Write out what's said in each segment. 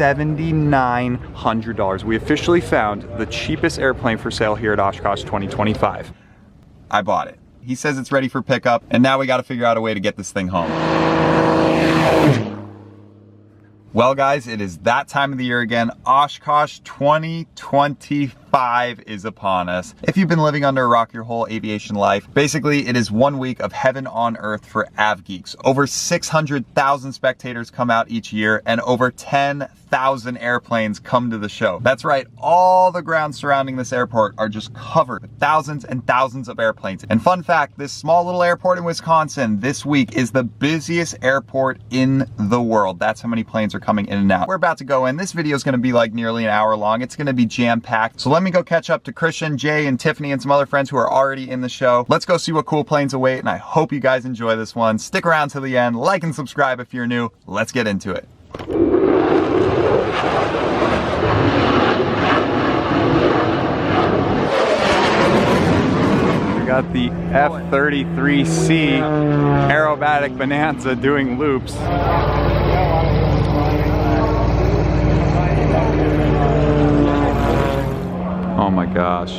$7,900. We officially found the cheapest airplane for sale here at Oshkosh 2025. I bought it. He says it's ready for pickup, and now we got to figure out a way to get this thing home. Well guys, it is that time of the year again. Oshkosh 2025 is upon us. If you've been living under a rock your whole aviation life, basically it is 1 week of heaven on earth for av geeks. Over 600,000 spectators come out each year, and over 10,000 airplanes come to the show. That's right, all the grounds surrounding this airport are just covered with thousands and thousands of airplanes. And fun fact, this small little airport in Wisconsin this week is the busiest airport in the world. That's how many planes are coming in and out. We're about to go in. This video is going to be like nearly an hour long. It's going to be jam-packed. So let me go catch up to Christian, Jay, and Tiffany and some other friends who are already in the show. Let's go see what cool planes await, and I hope you guys enjoy this one. Stick around to the end, like and subscribe if you're new. Let's get into it. We got the F-33C aerobatic Bonanza doing loops. Oh my gosh.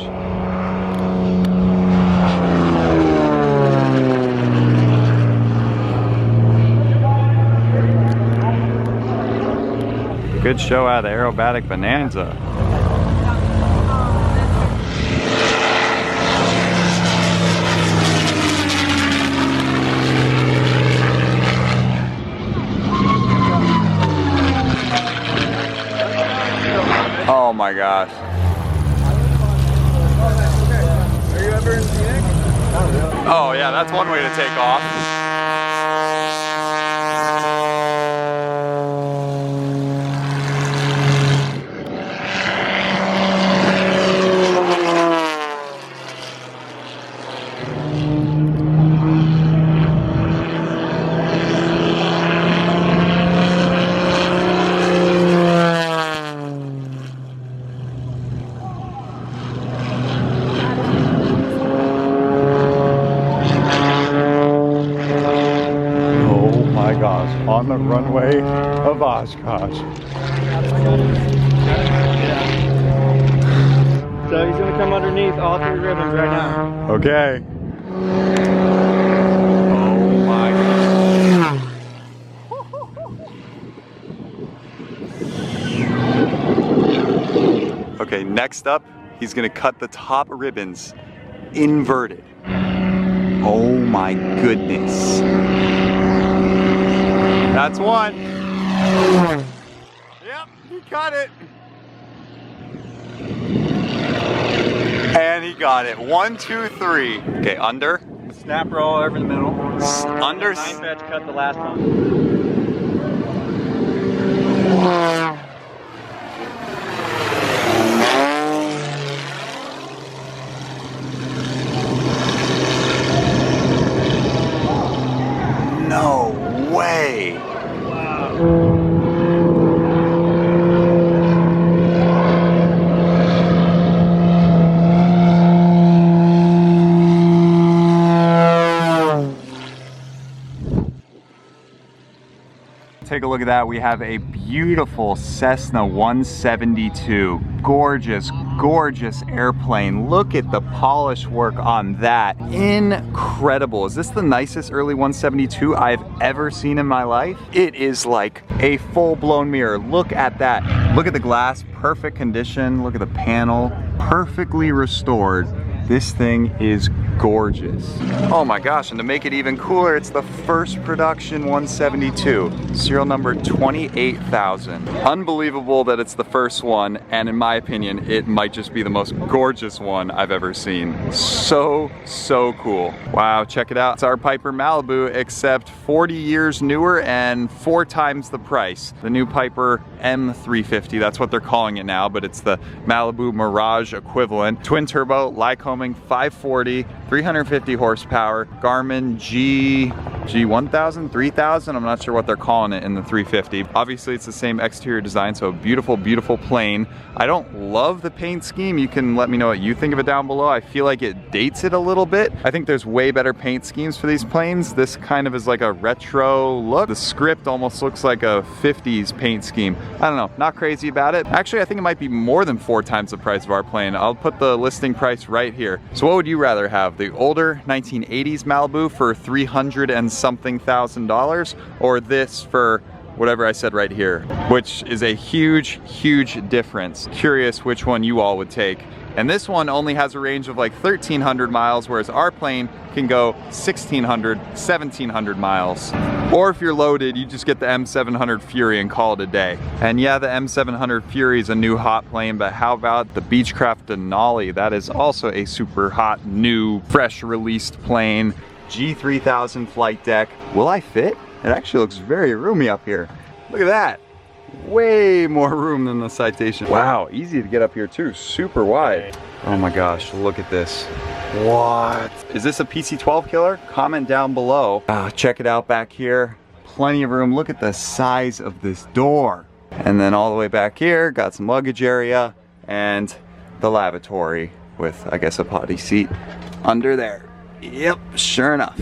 Good show out of the aerobatic Bonanza. Oh my gosh. Are you ever in Phoenix? Oh yeah, that's one way to take off. On the runway of Oshkosh. So he's gonna come underneath all 3 ribbons right now. Okay. Oh my God. Okay, next up, he's gonna cut the top ribbons inverted. Oh my goodness. That's one. Yep, he cut it. And he got it. 1, 2, 3. Okay, under. Snap roll over the middle. Under. 9 fetch cut the last one. No way. Take a look at that. We have a beautiful Cessna 172. Gorgeous, gorgeous airplane. Look at the polish work on that. Incredible. Is this the nicest early 172 I've ever seen in my life? It is like a full-blown mirror. Look at that. Look at the glass, perfect condition. Look at the panel, perfectly restored. This thing is gorgeous. Oh my gosh, and to make it even cooler, it's the first production 172, serial number 28,000. Unbelievable that it's the first one, and in my opinion, it might just be the most gorgeous one I've ever seen. So, so cool. Wow, check it out. It's our Piper Malibu, except 40 years newer and 4 times the price. The new Piper M350, that's what they're calling it now, but it's the Malibu Mirage equivalent. Twin turbo, Lycoming 540, 350 horsepower, Garmin G1000, 3000, I'm not sure what they're calling it in the 350. Obviously it's the same exterior design, so beautiful, beautiful plane. I don't love the paint scheme. You can let me know what you think of it down below. I feel like it dates it a little bit. I think there's way better paint schemes for these planes. This kind of is like a retro look. The script almost looks like a 50s paint scheme. I don't know, not crazy about it. Actually, I think it might be more than 4 times the price of our plane. I'll put the listing price right here. So what would you rather have? The older 1980s Malibu for $300 and something thousand, or this for whatever I said right here, which is a huge, huge difference. Curious which one you all would take. And this one only has a range of like 1,300 miles, whereas our plane can go 1,600, 1,700 miles. Or if you're loaded, you just get the M700 Fury and call it a day. And yeah, the M700 Fury is a new hot plane, but how about the Beechcraft Denali? That is also a super hot, new, fresh released plane. G3000 flight deck. Will I fit? It actually looks very roomy up here. Look at that. Way more room than the Citation. Wow, easy to get up here too. Super wide. Oh my gosh, look at this. What? Is this a PC-12 killer? Comment down below. Check it out back here. Plenty of room. Look at the size of this door. And then all the way back here, got some luggage area and the lavatory with, I guess, a potty seat under there. Yep, sure enough.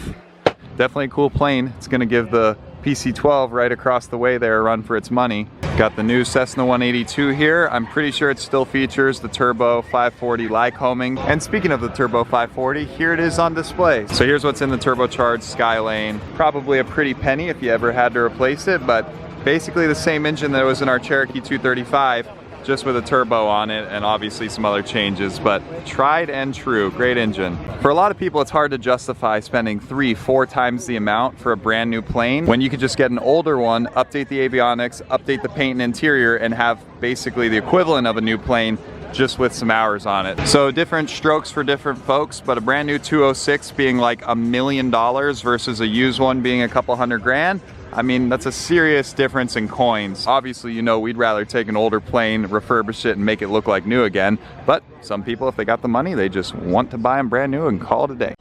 Definitely a cool plane. It's gonna give the PC-12 right across the way there a run for its money. Got the new Cessna 182 here. I'm pretty sure it still features the turbo 540 Lycoming. And speaking of the turbo 540, here it is on display. So here's what's in the turbocharged Skylane. Probably a pretty penny if you ever had to replace it, but basically the same engine that was in our Cherokee 235, just with a turbo on it and obviously some other changes, but tried and true, great engine. For a lot of people, it's hard to justify spending 3-4 times the amount for a brand new plane when you could just get an older one, update the avionics, update the paint and interior, and have basically the equivalent of a new plane just with some hours on it. So different strokes for different folks, but a brand new 206 being like $1 million versus a used one being a couple $100,000, I mean, that's a serious difference in coins. Obviously, you know, we'd rather take an older plane, refurbish it, and make it look like new again. But some people, if they got the money, they just want to buy them brand new and call it a day.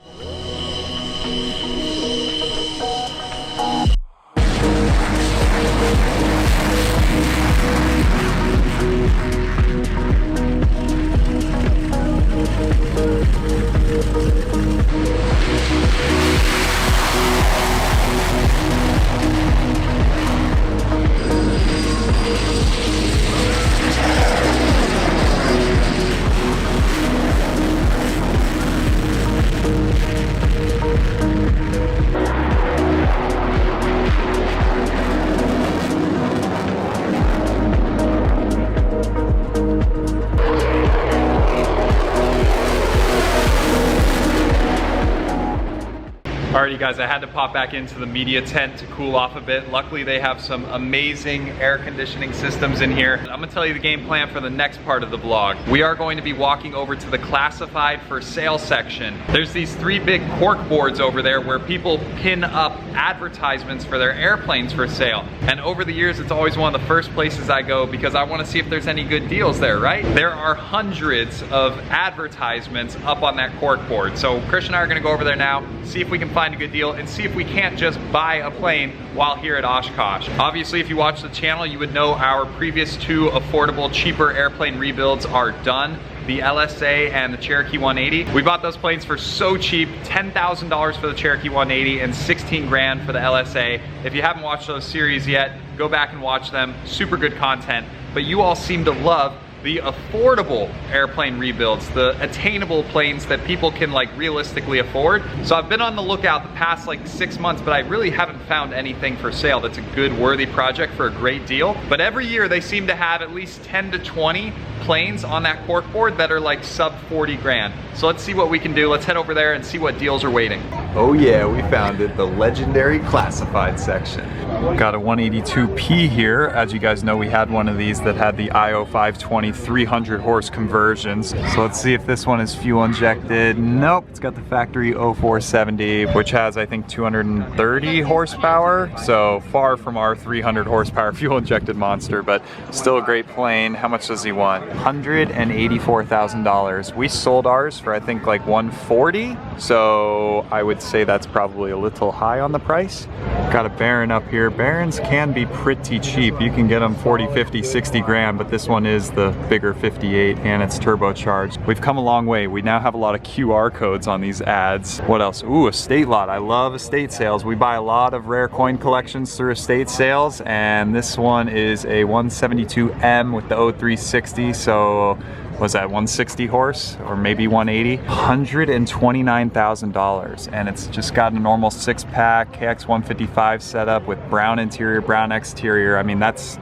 Alrighty guys, I had to pop back into the media tent to cool off a bit. Luckily they have some amazing air conditioning systems in here. I'm gonna tell you the game plan for the next part of the vlog. We are going to be walking over to the classified for sale section. There's these 3 big cork boards over there where people pin up advertisements for their airplanes for sale. And over the years, it's always one of the first places I go because I wanna see if there's any good deals there, right? There are hundreds of advertisements up on that cork board. So Chris and I are gonna go over there now, see if we can find a good deal and see if we can't just buy a plane while here at Oshkosh. Obviously, if you watch the channel, you would know our previous 2 affordable, cheaper airplane rebuilds are done. The LSA and the Cherokee 180. We bought those planes for so cheap, $10,000 for the Cherokee 180 and 16 grand for the LSA. If you haven't watched those series yet, go back and watch them. Super good content. But you all seem to love the affordable airplane rebuilds, the attainable planes that people can like realistically afford. So I've been on the lookout the past like 6 months, but I really haven't found anything for sale that's a good, worthy project for a great deal. But every year they seem to have at least 10 to 20 planes on that corkboard that are like sub 40 grand. So let's see what we can do. Let's head over there and see what deals are waiting. Oh yeah, we found it, the legendary classified section. Got a 182P here. As you guys know, we had one of these that had the IO 520 300 horse conversions. So let's see if this one is fuel injected. Nope, it's got the factory 0470, which has I think 230 horsepower. So far from our 300 horsepower fuel injected monster, but still a great plane. How much does he want? $184,000. We sold ours for I think like 140, so I would say that's probably a little high on the price. Got a Baron up here. Barons can be pretty cheap. You can get them 40, 50, 60 grand, but this one is the bigger 58 and it's turbocharged. We've come a long way. We now have a lot of QR codes on these ads. What else? Ooh, estate lot. I love estate sales. We buy a lot of rare coin collections through estate sales, and this one is a 172M with the 0360, so was that 160 horse or maybe 180? $129,000, and it's just got a normal 6-pack KX155 setup with brown interior, brown exterior. I mean, that's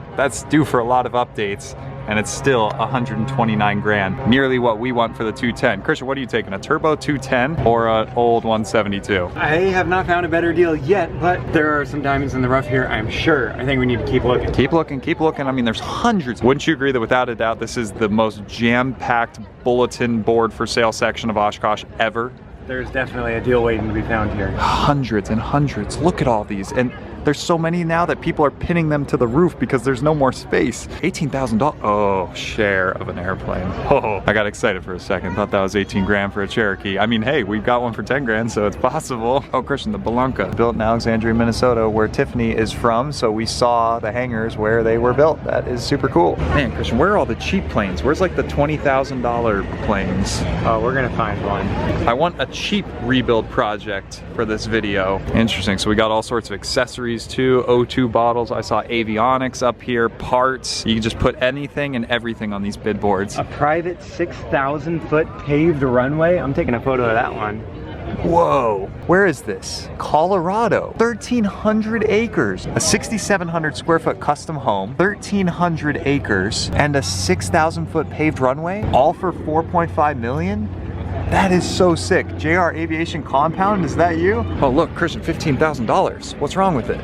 due for a lot of updates, and it's still 129 grand, nearly what we want for the 210. Christian, what are you taking, a turbo 210 or an old 172? I have not found a better deal yet, but there are some diamonds in the rough here, I'm sure. I think we need to keep looking. Keep looking, keep looking. I mean, there's hundreds. Wouldn't you agree that without a doubt, this is the most jam-packed bulletin board for sale section of Oshkosh ever? There's definitely a deal waiting to be found here. Hundreds and hundreds. Look at all these. And there's so many now that people are pinning them to the roof because there's no more space. $18,000. Oh, share of an airplane. Oh, I got excited for a second. Thought that was 18 grand for a Cherokee. I mean, hey, we've got one for 10 grand, so it's possible. Oh, Christian, the Belunca, built in Alexandria, Minnesota, where Tiffany is from. So we saw the hangars where they were built. That is super cool. Man, Christian, where are all the cheap planes? Where's like the $20,000 planes? Oh, we're gonna find one. I want a cheap rebuild project for this video. Interesting. So we got all sorts of accessories too, O2 bottles. I saw avionics up here, parts. You can just put anything and everything on these bid boards. A private 6,000-foot paved runway. I'm taking a photo of that one. Whoa, where is this? Colorado, 1,300 acres, a 6,700 square foot custom home, 1,300 acres, and a 6,000 foot paved runway, all for 4.5 million? That is so sick. JR Aviation compound, is that you? Oh look, Christian, $15,000. What's wrong with it?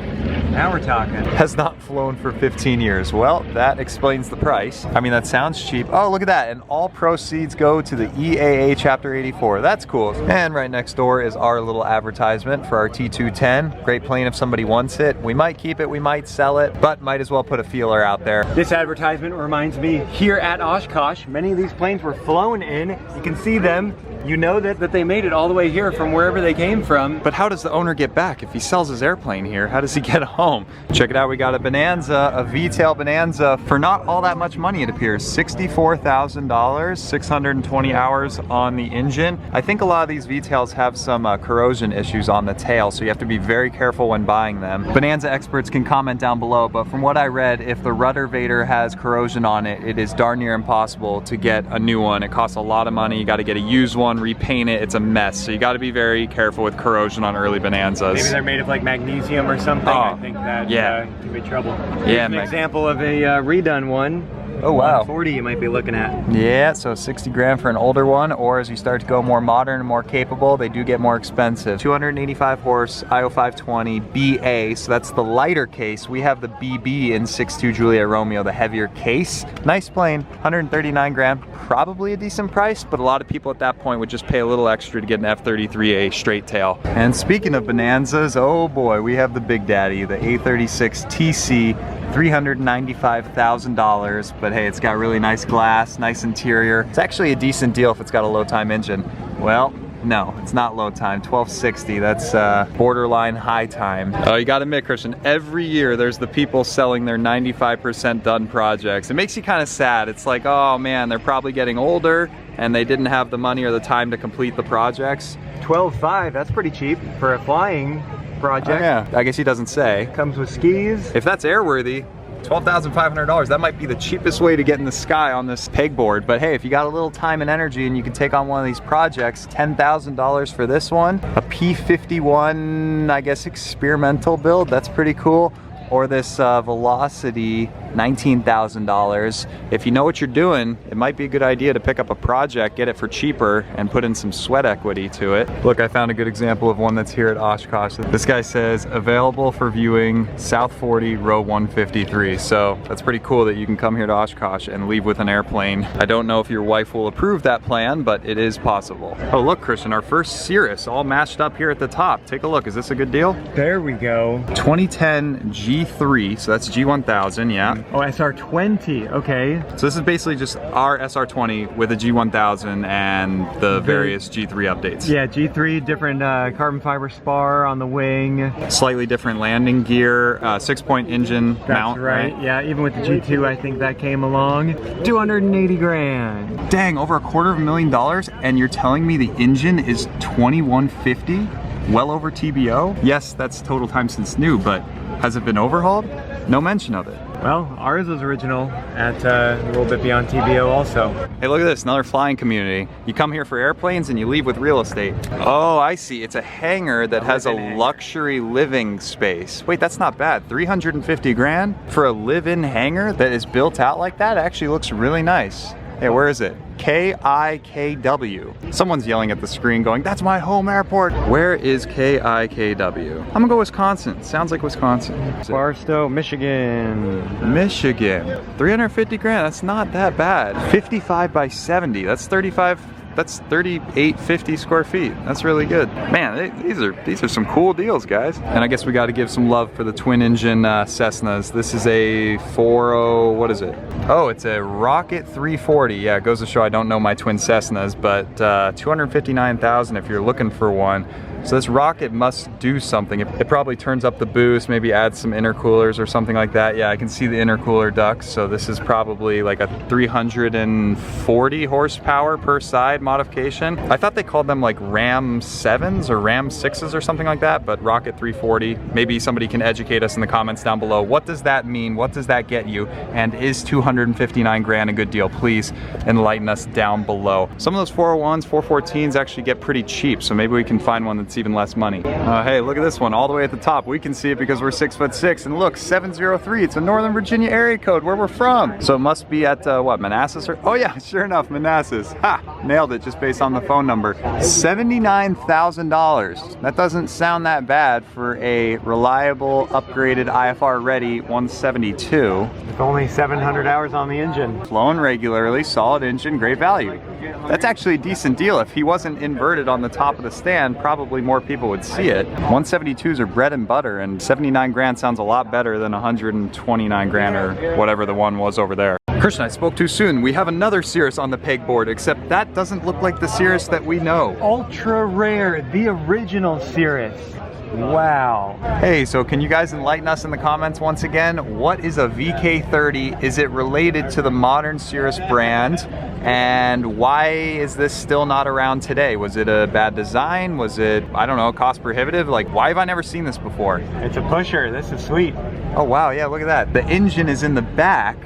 Now we're talking. Has not flown for 15 years. Well, that explains the price. I mean, that sounds cheap. Oh, look at that. And all proceeds go to the EAA Chapter 84. That's cool. And right next door is our little advertisement for our T210. Great plane if somebody wants it. We might keep it, we might sell it, but might as well put a feeler out there. This advertisement reminds me here at Oshkosh, many of these planes were flown in. You can see them. You know that they made it all the way here from wherever they came from. But how does the owner get back? If he sells his airplane here, how does he get home? Check it out, we got a Bonanza, a V-tail Bonanza for not all that much money, it appears. $64,000, 620 hours on the engine. I think a lot of these V-tails have some corrosion issues on the tail, so you have to be very careful when buying them. Bonanza experts can comment down below, but from what I read, if the rudder vader has corrosion on it, it is darn near impossible to get a new one. It costs a lot of money, you gotta get a used one, repaint it, it's a mess. So you got to be very careful with corrosion on early Bonanzas. Maybe they're made of like magnesium or something. I think that can be trouble. Here's an example of a redone one. Oh wow. 140 you might be looking at. Yeah, so 60 grand for an older one, or as you start to go more modern and more capable, they do get more expensive. 285 horse, IO520 BA, so that's the lighter case. We have the BB in 6.2 Juliet Romeo, the heavier case. Nice plane, 139 grand, probably a decent price, but a lot of people at that point would just pay a little extra to get an F-33A straight tail. And speaking of Bonanzas, oh boy, we have the big daddy, the A36 TC, $395,000, but hey, it's got really nice glass, nice interior. It's actually a decent deal if it's got a low time engine. Well, no, it's not low time, 1260, that's borderline high time. Oh, you gotta admit, Christian, every year there's the people selling their 95% done projects. It makes you kind of sad. It's like, oh man, they're probably getting older and they didn't have the money or the time to complete the projects. 12.5, that's pretty cheap for a flying project. Oh, yeah, I guess he doesn't say. Comes with skis. If that's airworthy, $12,500, that might be the cheapest way to get in the sky on this pegboard. But hey, if you got a little time and energy and you can take on one of these projects, $10,000 for this one. A P51, I guess, experimental build, that's pretty cool. Or this Velocity, $19,000. If you know what you're doing, it might be a good idea to pick up a project, get it for cheaper, and put in some sweat equity to it. Look, I found a good example of one that's here at Oshkosh. This guy says, available for viewing South 40, row 153. So that's pretty cool that you can come here to Oshkosh and leave with an airplane. I don't know if your wife will approve that plan, but it is possible. Oh look, Christian, our first Cirrus all matched up here at the top. Take a look, is this a good deal? There we go. 2010 G G3, so that's G1000, yeah. Oh, SR20, okay. So this is basically just our SR20 with a G1000 and the various G3 updates. Yeah, G3, different carbon fiber spar on the wing. Slightly different landing gear, 6-point engine mount. That's right, yeah, even with the G2, I think that came along. 280 grand. Dang, over $250,000, and you're telling me the engine is 2150? Well over TBO? Yes, that's total time since new, but has it been overhauled? No mention of it. Well, ours was original at a little bit beyond TBO also. Hey, look at this, another flying community. You come here for airplanes and you leave with real estate. Oh, I see, it's a hangar that has a luxury living space. Wait, that's not bad. 350 grand for a live-in hangar that is built out like that? It actually looks really nice. Hey, where is it? KIKW. Someone's yelling at the screen going, that's my home airport. Where is KIKW? I'm gonna go Wisconsin. Sounds like Wisconsin. Barstow, Michigan. Michigan. 350 grand, that's not that bad. 55 by 70, that's 3850 square feet. That's really good. Man, these are some cool deals, guys. And I guess we got to give some love for the twin engine Cessnas. This is a 40, what is it? Oh, it's a Rocket 340. Yeah, it goes to show I don't know my twin Cessnas, but 259,000 if you're looking for one. So this rocket must do something. It probably turns up the boost, maybe adds some intercoolers or something like that. Yeah, I can see the intercooler ducts. So this is probably like a 340 horsepower per side modification. I thought they called them like Ram 7s or Ram 6s or something like that, but Rocket 340. Maybe somebody can educate us in the comments down below. What does that mean? What does that get you? And is 259 grand a good deal? Please enlighten us down below. Some of those 401s, 414s actually get pretty cheap. So maybe we can find one that's even less money. Hey, look at this one all the way at the top. We can see it because we're 6'6", and look, 703. It's a Northern Virginia area code where we're from. So it must be at what, Manassas? Or oh yeah, sure enough, Manassas. Ha! Nailed it just based on the phone number. $79,000. That doesn't sound that bad for a reliable, upgraded, IFR ready 172. With only 700 hours on the engine. Flown regularly, solid engine, great value. That's actually a decent deal. If he wasn't inverted on the top of the stand, probably more people would see it. 172s are bread and butter, and 79 grand sounds a lot better than 129 grand or whatever the one was over there. Christian, I spoke too soon. We have another Cirrus on the pegboard, except that doesn't look like the Cirrus that we know. Ultra rare, the original Cirrus. Wow. Hey, so can you guys enlighten us in the comments once again? What is a VK30? Is it related to the modern Cirrus brand? And why is this still not around today? Was it a bad design? Was it, I don't know, cost prohibitive? Like, why have I never seen this before? It's a pusher. This is sweet. Oh wow, yeah, look at that. The engine is in the back.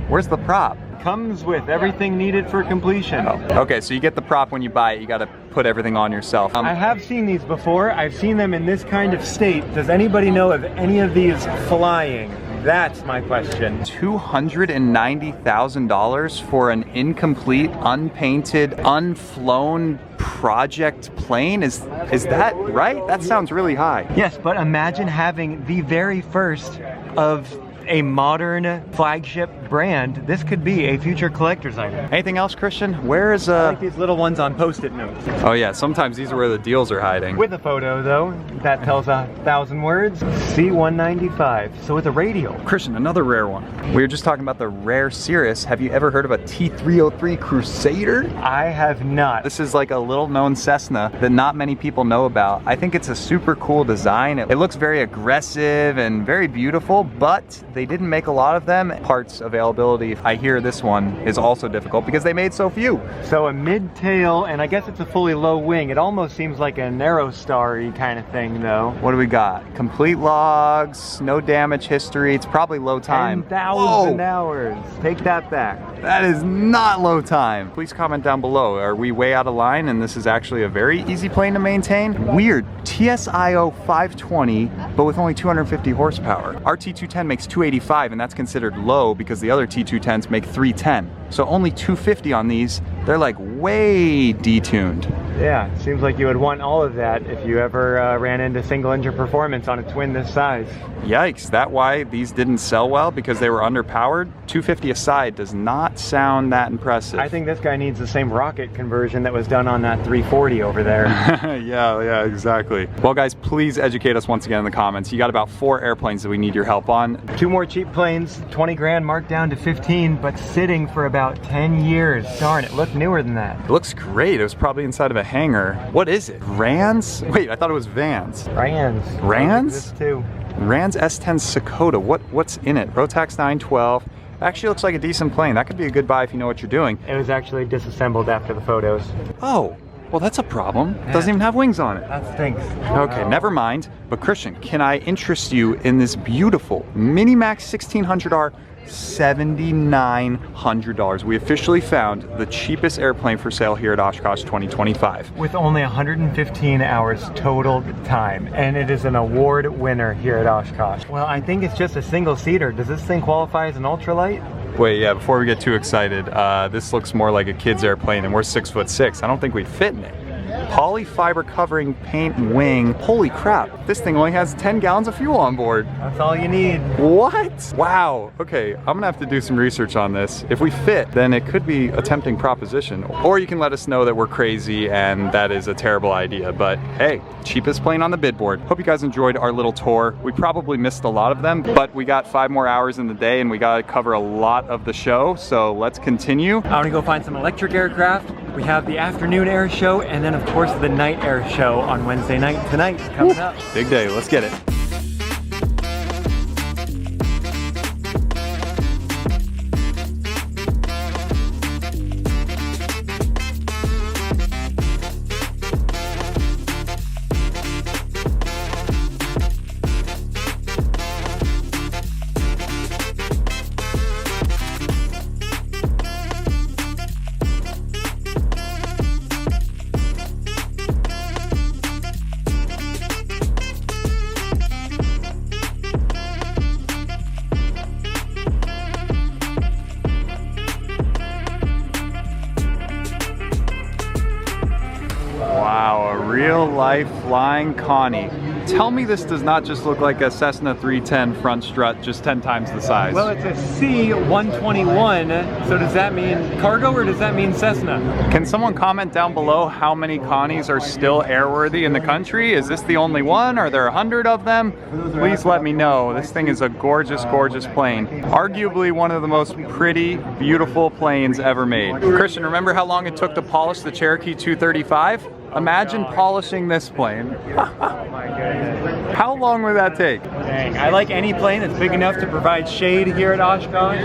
Where's the prop? Comes with everything needed for completion. Oh, okay, so you get the prop when you buy it. You got to put everything on yourself. I have seen these before. I've seen them in this kind of state. Does anybody know of any of these flying? That's my question. $290,000 for an incomplete, unpainted, unflown project plane? Is that right? That sounds really high. Yes, but imagine having the very first of a modern flagship brand. This could be a future collector's item. Anything else, Christian? Where is I like these little ones on post-it notes. Oh yeah, sometimes these are where the deals are hiding. With a photo though, that tells 1,000 words. C195, so with a radial. Christian, another rare one. We were just talking about the rare Cirrus. Have you ever heard of a T303 Crusader? I have not. This is like a little known Cessna that not many people know about. I think it's a super cool design. It looks very aggressive and very beautiful, but they didn't make a lot of them. Parts availability, I hear this one is also difficult because they made so few. So a mid-tail, and I guess it's a fully low wing. It almost seems like a narrow star-y kind of thing though. What do we got? Complete logs, no damage history. It's probably low time. 10,000 hours. Take that back. That is not low time. Please comment down below. Are we way out of line and this is actually a very easy plane to maintain? Weird. TSIO 520, but with only 250 horsepower. Our T210 makes 285 and that's considered low because the other T210s make 310. So only 250 on these. They're like way detuned. Yeah, seems like you would want all of that if you ever ran into single engine performance on a twin this size. Yikes, that why these didn't sell well, because they were underpowered? 250 a side does not sound that impressive. I think this guy needs the same rocket conversion that was done on that 340 over there. yeah, exactly. Well guys, please educate us once again in the comments. You got about 4 airplanes that we need your help on. 2 more cheap planes, 20 grand marked down to 15, but sitting for about 10 years. Darn, it looked newer than that. It looks great. It was probably inside of a hangar. What is it? Rans? Wait, I thought it was Vans. Rans. Rans? This too. Rans S10 Sakota. What's in it? Rotax 912. Actually looks like a decent plane. That could be a good buy if you know what you're doing. It was actually disassembled after the photos. Oh, well that's a problem. It doesn't even have wings on it. That stinks. Okay, never mind. But Christian, can I interest you in this beautiful Minimax 1600R? $7,900. We officially found the cheapest airplane for sale here at Oshkosh 2025. With only 115 hours total time, and it is an award winner here at Oshkosh. Well, I think it's just a single seater. Does this thing qualify as an ultralight? Wait, yeah, before we get too excited, this looks more like a kid's airplane and we're 6'6". I don't think we'd fit in it. Polyfiber covering, paint, and wing. Holy crap, this thing only has 10 gallons of fuel on board. That's all you need. What? Wow. Okay, I'm gonna have to do some research on this. If we fit, then it could be a tempting proposition. Or you can let us know that we're crazy and that is a terrible idea. But hey, cheapest plane on the bid board. Hope you guys enjoyed our little tour. We probably missed a lot of them, but we got 5 more hours in the day and we gotta cover a lot of the show. So let's continue. I wanna go find some electric aircraft. We have the afternoon air show, and then of course the night air show on Wednesday night tonight coming up. Big day, let's get it. Real life flying Connie. Tell me this does not just look like a Cessna 310 front strut, just 10 times the size. Well, it's a C-121, so does that mean cargo or does that mean Cessna? Can someone comment down below how many Connies are still airworthy in the country? Is this the only one? Are there 100 of them? Please let me know. This thing is a gorgeous, gorgeous plane. Arguably one of the most pretty, beautiful planes ever made. Christian, remember how long it took to polish the Cherokee 235? Imagine polishing this plane. How long would that take? Dang, I like any plane that's big enough to provide shade here at Oshkosh,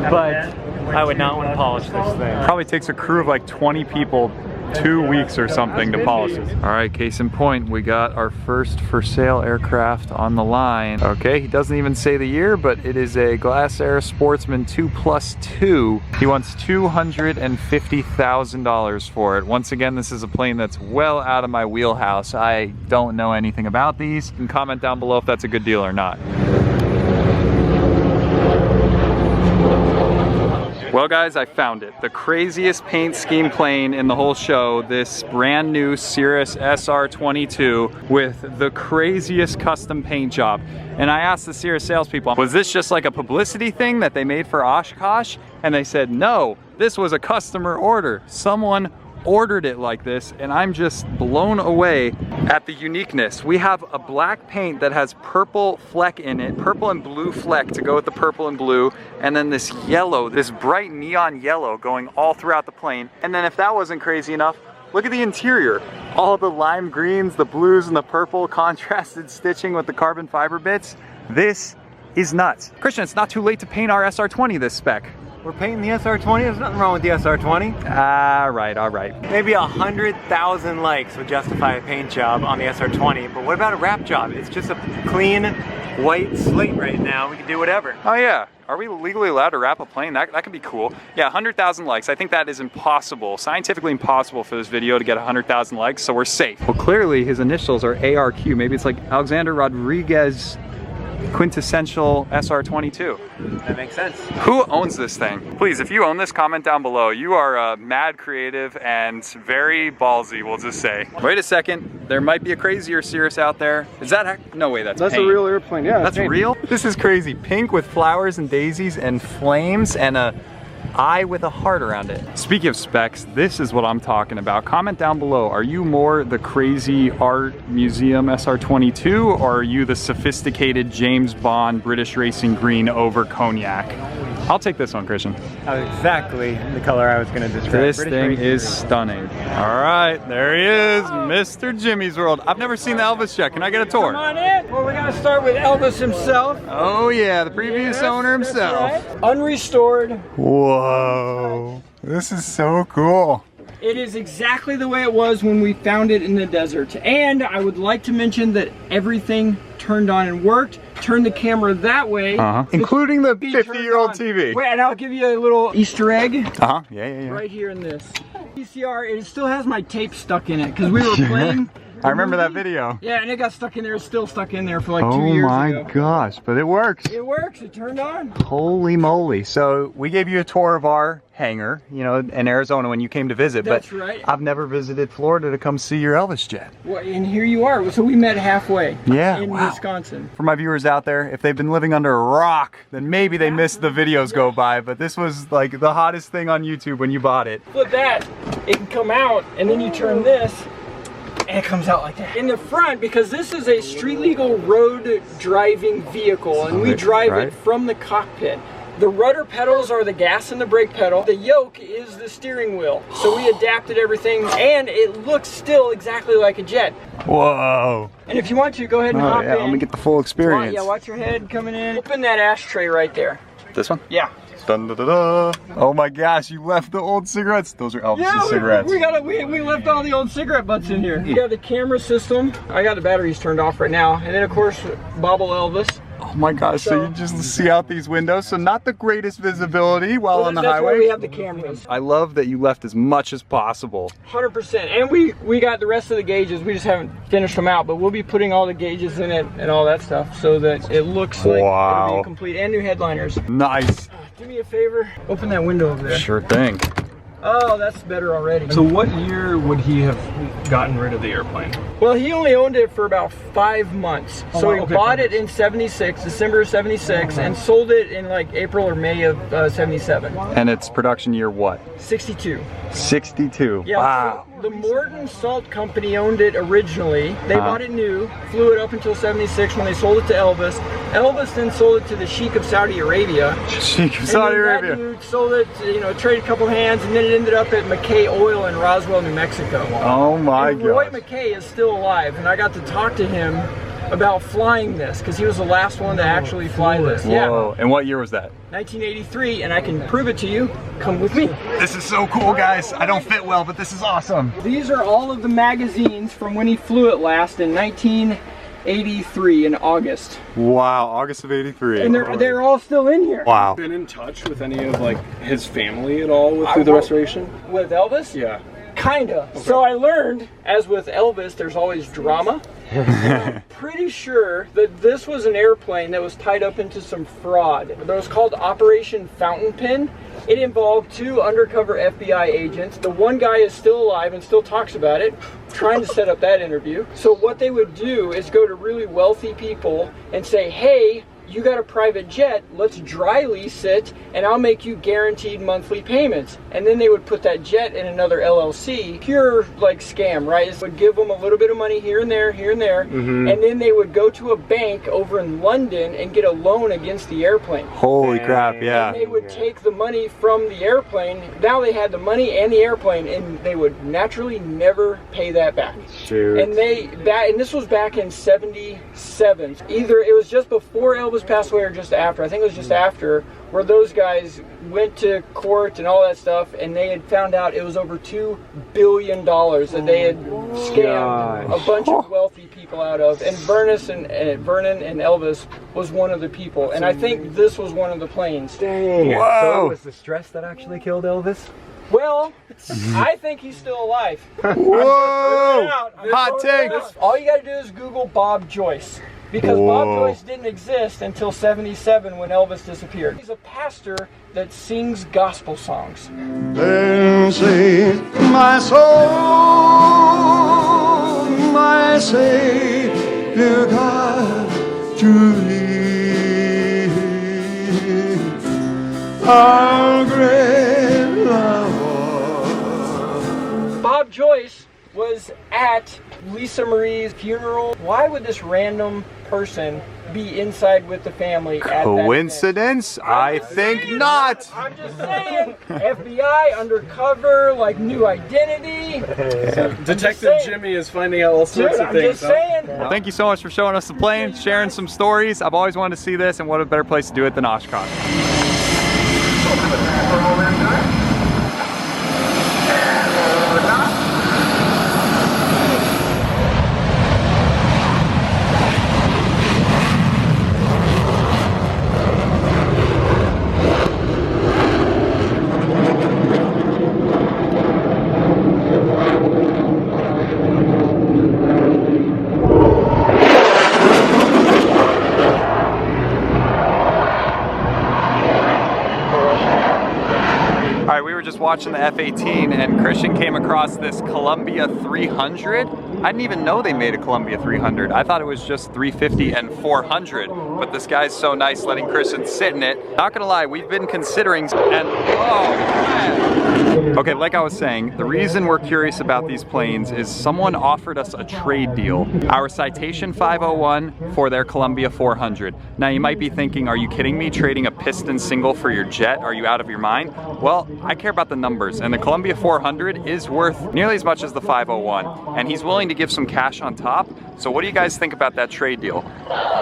but I would not want to polish this thing. Probably takes a crew of like 20 people 2 weeks or something to polish it. All right, case in point, we got our first for sale aircraft on the line. Okay, he doesn't even say the year, but it is a Glass Air Sportsman 2+2. He wants $250,000 for it. Once again, this is a plane that's well out of my wheelhouse. I don't know anything about these. You can comment down below if that's a good deal or not. Well guys, I found it. The craziest paint scheme plane in the whole show, this brand new Cirrus SR-22 with the craziest custom paint job. And I asked the Cirrus salespeople, was this just like a publicity thing that they made for Oshkosh? And they said, no, this was a customer order. Someone ordered it like this, and I'm just blown away at the uniqueness. We have a black paint that has purple fleck in it, purple and blue fleck to go with the purple and blue, and then this yellow, this bright neon yellow going all throughout the plane. And then if that wasn't crazy enough, look at the interior. All the lime greens, the blues, and the purple contrasted stitching with the carbon fiber bits. This is nuts. Christian, it's not too late to paint our SR-20 this spec. We're painting the SR-20? There's nothing wrong with the SR-20. All right. Maybe 100,000 likes would justify a paint job on the SR-20, but what about a wrap job? It's just a clean white slate right now. We can do whatever. Oh yeah. Are we legally allowed to wrap a plane? That could be cool. Yeah, 100,000 likes. I think that is impossible, scientifically impossible for this video to get 100,000 likes, so we're safe. Well, clearly his initials are ARQ. Maybe it's like Alexander Rodriguez quintessential SR-22. That makes sense. Who owns this thing? Please, if you own this, comment down below. You are mad creative and very ballsy, we'll just say. Wait a second, there might be a crazier Cirrus out there. Is that, no way, that's a real airplane, yeah. That's real? This is crazy. Pink with flowers and daisies and flames and a eye with a heart around it. Speaking of specs, this is what I'm talking about. Comment down below, are you more the crazy art museum SR-22 or are you the sophisticated James Bond British Racing Green over cognac? I'll take this one, Christian. Exactly the color I was gonna describe. This thing is stunning. All right, there he is, Mr. Jimmy's World. I've never seen the Elvis yet. Can I get a tour? Come on in. Well, we gotta start with Elvis himself. Oh yeah, the previous owner himself. Right. Unrestored. Whoa, this is so cool. It is exactly the way it was when we found it in the desert. And I would like to mention that everything turned on and worked. Turn the camera that way. Including the 50-year-old TV. Wait, and I'll give you a little Easter egg. Yeah. Right here in this. VCR, it still has my tape stuck in it because we were playing. I remember that video. Yeah, and it got stuck in there. It's still stuck in there for like 2 years ago. Oh my gosh, but it works. It works, it turned on. Holy moly. So we gave you a tour of our hangar, you know, in Arizona when you came to visit. That's but right. I've never visited Florida to come see your Elvis jet. Well, and here you are. So we met halfway. Yeah, in wow. Wisconsin. For my viewers out there, if they've been living under a rock, then maybe they missed the videos go by, but this was like the hottest thing on YouTube when you bought it. Flip that, it can come out, and then you turn this, and it comes out like that. In the front, because this is a street legal road driving vehicle, and we drive it from the cockpit. The rudder pedals are the gas and the brake pedal. The yoke is the steering wheel. So we adapted everything, and it looks still exactly like a jet. Whoa. And if you want to, go ahead and hop in. Let me get the full experience. Yeah, watch your head coming in. Open that ashtray right there. This one? Yeah. Dun, da, da, da. Oh my gosh, you left the old cigarettes. Those are Elvis's cigarettes. We left all the old cigarette butts in here. You got the camera system. I got the batteries turned off right now. And then of course, Bobble Elvis. Oh my gosh, so you just see out these windows. So not the greatest visibility while on the highway. That's where we have the cameras. I love that you left as much as possible. 100%. And we got the rest of the gauges. We just haven't finished them out, but we'll be putting all the gauges in it and all that stuff so that it looks like it'll be complete, and new headliners. Nice. Do me a favor, open that window over there. Sure thing. Oh, that's better already. So what year would he have gotten rid of the airplane? Well, he only owned it for about 5 months. So he bought it in 76, December of 76, and sold it in like April or May of 77. And its production year what? 62. 62. Yeah, wow. So the Morton Salt Company owned it originally. They bought it new, flew it up until 76 when they sold it to Elvis. Elvis then sold it to the Sheikh of Saudi Arabia. Sheikh of Saudi Arabia. That dude sold it, you know, traded a couple hands, and then it ended up at McKay Oil in Roswell, New Mexico. Oh my god. Roy McKay is still alive, and I got to talk to him about flying this because he was the last one to actually fly this. Whoa. Yeah. And what year was that? 1983, and I can prove it to you. Come with me. This is so cool, guys. I don't fit well, but this is awesome. These are all of the magazines from when he flew it last in 1983 in August. Wow, August of 83. And they're all still in here. Wow. Been in touch with any of like his family at all through the restoration? With Elvis? Yeah. Kinda. Okay. So I learned, as with Elvis, there's always drama. I'm pretty sure that this was an airplane that was tied up into some fraud. It was called Operation Fountain Pen. It involved 2 undercover FBI agents. The one guy is still alive and still talks about it, trying to set up that interview. So what they would do is go to really wealthy people and say, hey, you got a private jet, let's dry lease it, and I'll make you guaranteed monthly payments. And then they would put that jet in another LLC. Pure like scam, right? It would give them a little bit of money here and there, and then they would go to a bank over in London and get a loan against the airplane. Holy crap, yeah. And they would take the money from the airplane. Now they had the money and the airplane, and they would naturally never pay that back. Shoot. And and this was back in 77. Either it was just before Elvis passed away or just after. I think it was just after, where those guys went to court and all that stuff, and they had found out it was over $2 billion that they had scammed a bunch of wealthy people out of. And Vernon and Elvis was one of the people. And I think this was one of the planes. Dang. Whoa. So it was the stress that actually killed Elvis? Well, I think he's still alive. Whoa! Hot take. All you gotta do is Google Bob Joyce. Because Whoa. Bob Joyce didn't exist until '77 when Elvis disappeared. He's a pastor that sings gospel songs. Then sing my soul, my Savior God, to thee. How great thou art. Bob Joyce was at Lisa Marie's funeral. Why would this random person be inside with the family at that Coincidence? I think not. I'm just saying. FBI undercover, like new identity. Detective Jimmy is finding out all sorts of I'm things. just saying. Well, thank you so much for showing us the plane, sharing some stories. I've always wanted to see this, and what a better place to do it than Oshkosh. Just watching the F-18 and Christian came across this Columbia 300. I didn't even know they made a Columbia 300. I thought it was just 350 and 400, but this guy's so nice letting Christian sit in it. Not gonna lie, we've been considering, and oh man. Okay, like I was saying, the reason we're curious about these planes is someone offered us a trade deal. Our Citation 501 for their Columbia 400. Now you might be thinking, are you kidding me? Trading a piston single for your jet? Are you out of your mind? Well, I care about the numbers, and the Columbia 400 is worth nearly as much as the 501, and he's willing to give some cash on top. So what do you guys think about that trade deal?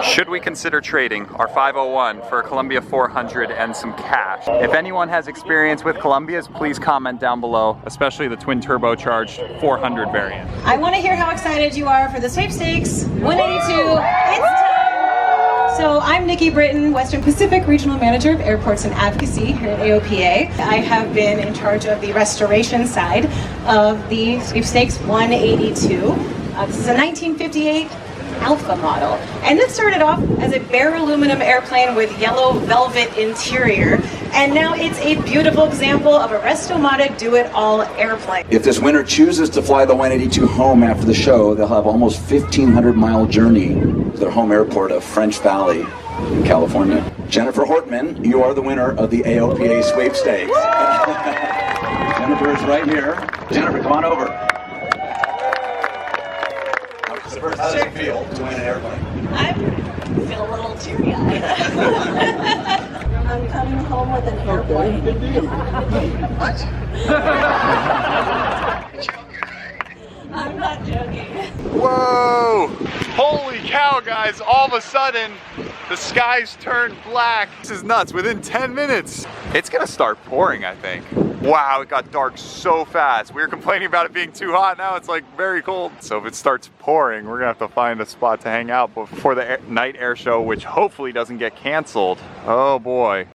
Should we consider trading our 501 for a Columbia 400 and some cash? If anyone has experience with Columbias, please comment down below, especially the twin turbocharged 400 variant. I want to hear how excited you are for the sweepstakes. 182, it's time! So I'm Nikki Britton, Western Pacific Regional Manager of Airports and Advocacy here at AOPA. I have been in charge of the restoration side of the sweepstakes 182. This is a 1958 Alpha model, and this started off as a bare aluminum airplane with yellow velvet interior, and now it's a beautiful example of a resto-modded do-it-all airplane. If this winner chooses to fly the 182 home after the show, they'll have almost 1,500-mile journey to their home airport of French Valley in California. Jennifer Hortman, you are the winner of the AOPA sweepstakes. Jennifer is right here. Jennifer, come on over. How does it feel to win an airplane? I feel a little teary-eyed. I'm coming home with an airplane. What? I'm not joking. Whoa! Holy cow, guys, all of a sudden, the skies turned black. This is nuts, within 10 minutes. It's gonna start pouring, I think. Wow, it got dark so fast. We were complaining about it being too hot, now it's like very cold. So if it starts pouring, we're gonna have to find a spot to hang out before the night air show, which hopefully doesn't get canceled. Oh boy.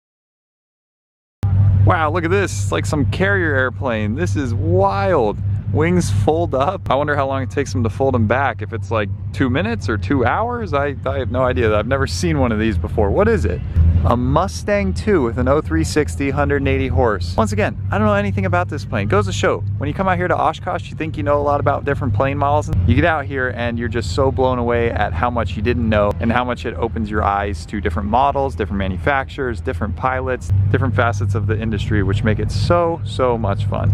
Wow, look at this, it's like some carrier airplane. This is wild. Wings fold up. I wonder how long it takes them to fold them back. If it's like 2 minutes or 2 hours, I have no idea. I've never seen one of these before. What is it? A Mustang 2 with an 0360, 180 horse. Once again, I don't know anything about this plane. Goes to show, when you come out here to Oshkosh, you think you know a lot about different plane models. You get out here and you're just so blown away at how much you didn't know and how much it opens your eyes to different models, different manufacturers, different pilots, different facets of the industry, which make it so, so much fun.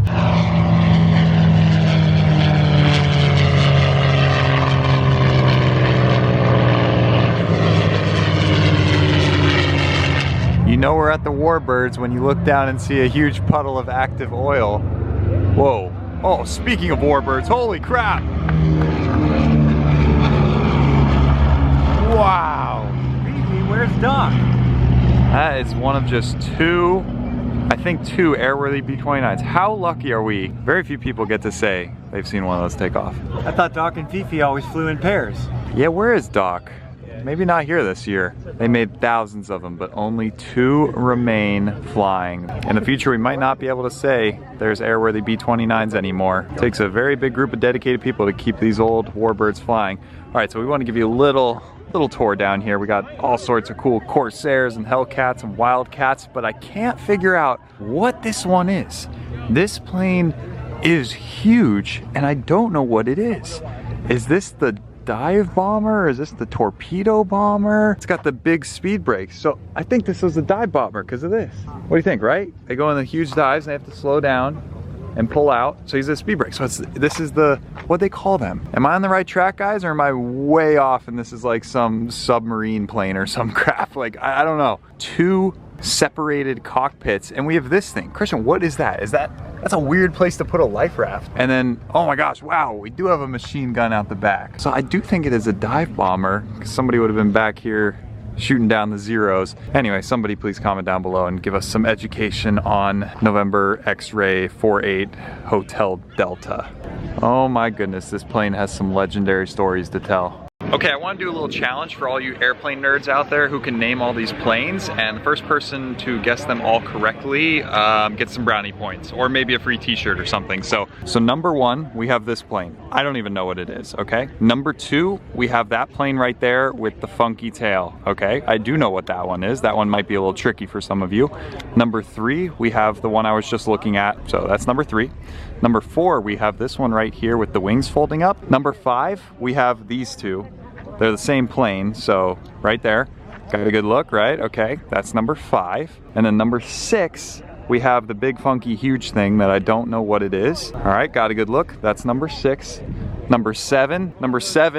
You know we're at the warbirds when you look down and see a huge puddle of active oil. Whoa. Oh, speaking of warbirds, holy crap! Wow! Phoebe, where's Doc? That is one of just two, I think 2 airworthy B-29s. How lucky are we? Very few people get to say they've seen one of those take off. I thought Doc and Fifi always flew in pairs. Yeah, where is Doc? Maybe not here this year. They made thousands of them, but only 2 remain flying. In the future, we might not be able to say there's airworthy B-29s anymore. It takes a very big group of dedicated people to keep these old warbirds flying. All right, so we want to give you a little little tour down here. We got all sorts of cool Corsairs and Hellcats and Wildcats, but I can't figure out what this one is. This plane is huge, and I don't know what it is. Is this the dive bomber? Is this the torpedo bomber? It's got the big speed brakes. So I think this was the dive bomber because of this. What do you think, right? They go in the huge dives and they have to slow down and pull out. So he's a speed brake. So this is the, what they call them. Am I on the right track, guys? Or am I way off and this is like some submarine plane or some crap? Like, I don't know. 2 separated cockpits, and we have this thing. Christian, what is that? That's a weird place to put a life raft. And then, oh my gosh, wow, we do have a machine gun out the back. So I do think it is a dive bomber, because somebody would have been back here shooting down the zeros. Anyway, somebody please comment down below and give us some education on November X-Ray 48 Hotel Delta. Oh my goodness, this plane has some legendary stories to tell. Okay, I want to do a little challenge for all you airplane nerds out there who can name all these planes, and the first person to guess them all correctly gets some brownie points, or maybe a free t-shirt or something. So number 1, we have this plane. I don't even know what it is, okay? Number 2, we have that plane right there with the funky tail, okay? I do know what that one is. That one might be a little tricky for some of you. Number 3, we have the one I was just looking at, so that's number 3. Number 4, we have this one right here with the wings folding up. Number 5, we have these 2. They're the same plane, so right there. Got a good look, right? Okay, that's number 5. And then number 6, we have the big funky huge thing that I don't know what it is. All right, got a good look. That's number 6. Number 7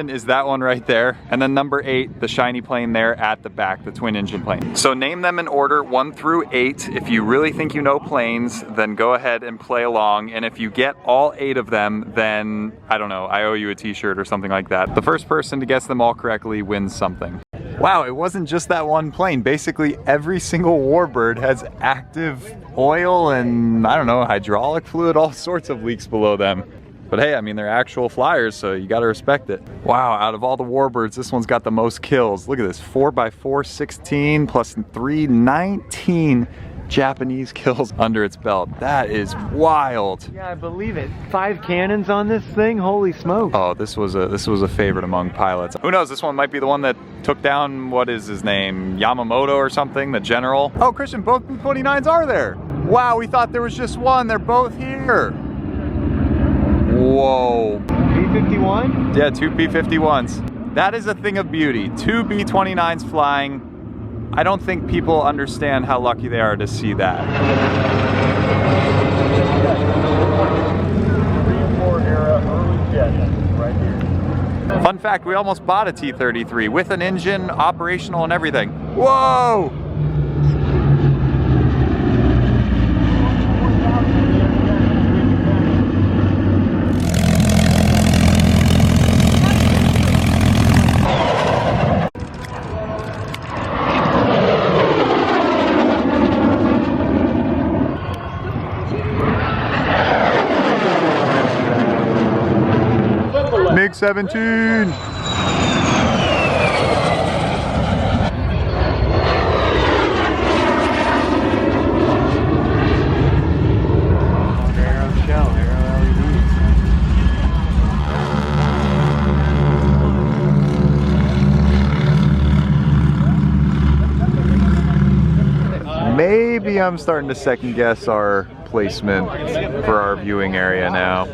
is that one right there. And then number 8, the shiny plane there at the back, the twin engine plane. So name them in order 1 through 8. If you really think you know planes, then go ahead and play along. And if you get all 8 of them, then I don't know, I owe you a t-shirt or something like that. The first person to guess them all correctly wins something. Wow, it wasn't just that one plane. Basically every single warbird has active oil and I don't know, hydraulic fluid, all sorts of leaks below them. But hey, I mean, they're actual flyers, so you gotta respect it. Wow, out of all the warbirds, this one's got the most kills. Look at this, 4x4, 16 plus 3, 19 Japanese kills under its belt. That is wild. Yeah, I believe it. 5 cannons on this thing, holy smoke. Oh, this was a favorite among pilots. Who knows, this one might be the one that took down, what is his name, Yamamoto or something, the general. Oh, Christian, both B-29s are there. Wow, we thought there was just one, they're both here. Whoa. B-51? Yeah, 2 B-51s. That is a thing of beauty. 2 B-29s flying. I don't think people understand how lucky they are to see that. Era early jet right here. Fun fact, we almost bought a T-33 with an engine, operational and everything. Whoa! MiG-17! Maybe I'm starting to second guess our placement for our viewing area now.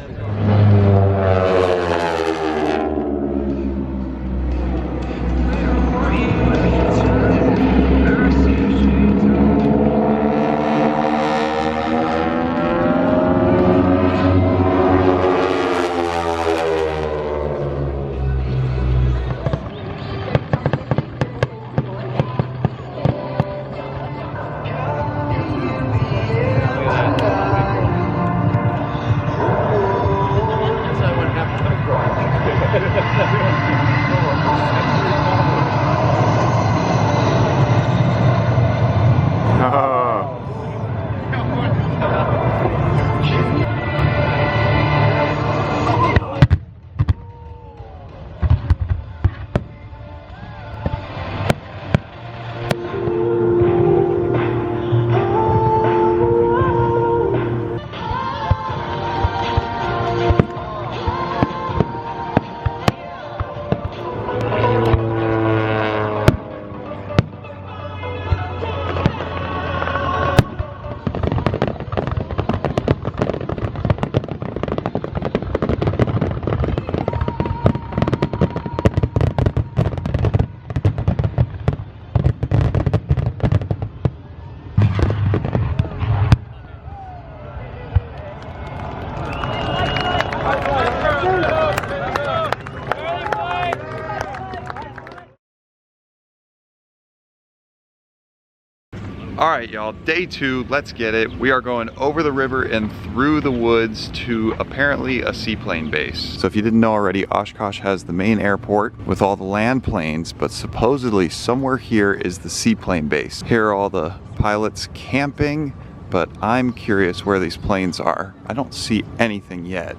All right, y'all, day 2, let's get it. We are going over the river and through the woods to apparently a seaplane base. So if you didn't know already, Oshkosh has the main airport with all the land planes, but supposedly somewhere here is the seaplane base. Here are all the pilots camping, but I'm curious where these planes are. I don't see anything yet.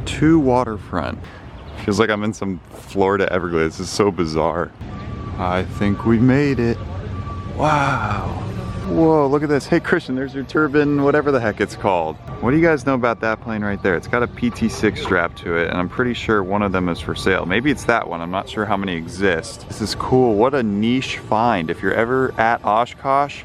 To waterfront. Feels like I'm in some Florida Everglades. This is so bizarre. I think we made it. Wow. Whoa, look at this. Hey Christian, there's your turbine, whatever the heck it's called. What do you guys know about that plane right there? It's got a PT-6 strapped to it, and I'm pretty sure one of them is for sale. Maybe it's that one. I'm not sure how many exist. This is cool. What a niche find. If you're ever at Oshkosh,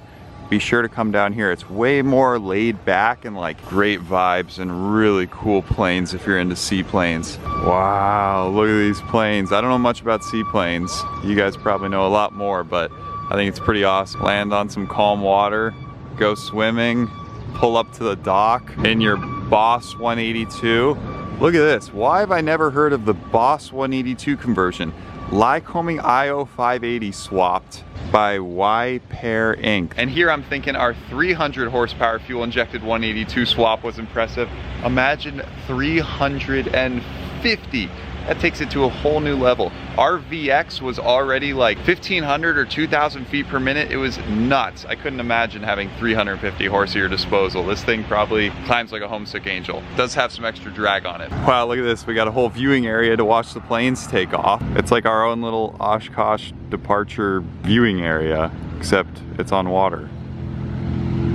be sure to come down here. It's way more laid back and like great vibes and really cool planes if you're into seaplanes. Wow, look at these planes. I don't know much about seaplanes. You guys probably know a lot more, but I think it's pretty awesome. Land on some calm water, go swimming, pull up to the dock in your Boss 182. Look at this. Why have I never heard of the Boss 182 conversion? Lycoming IO 580 swapped by Y-Pair Inc. And here I'm thinking our 300 horsepower fuel injected 182 swap was impressive. Imagine 350. That takes it to a whole new level. Our VX was already like 1,500 or 2,000 feet per minute. It was nuts. I couldn't imagine having 350 horse at your disposal. This thing probably climbs like a homesick angel. Does have some extra drag on it. Wow, look at this. We got a whole viewing area to watch the planes take off. It's like our own little Oshkosh departure viewing area, except it's on water.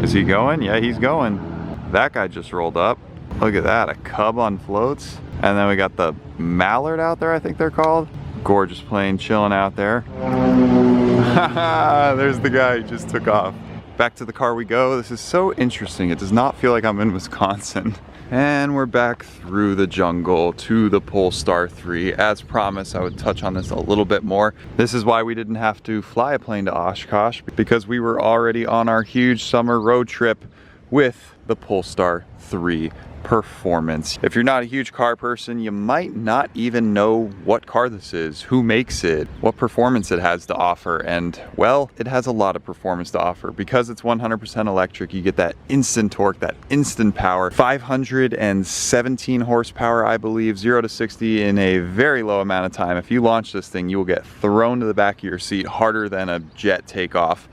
Is he going? Yeah, he's going. That guy just rolled up. Look at that, a cub on floats. And then we got the mallard out there, I think they're called. Gorgeous plane chilling out there. There's the guy who just took off. Back to the car we go. This is so interesting. It does not feel like I'm in Wisconsin. And we're back through the jungle to the Polestar 3. As promised, I would touch on this a little bit more. This is why we didn't have to fly a plane to Oshkosh, because we were already on our huge summer road trip with the Polestar 3 Performance. If you're not a huge car person, you might not even know what car this is, who makes it, what performance it has to offer, and well, it has a lot of performance to offer. Because it's 100% electric, you get that instant torque, that instant power, 517 horsepower, I believe, 0 to 60 in a very low amount of time. If you launch this thing, you will get thrown to the back of your seat harder than a jet takeoff.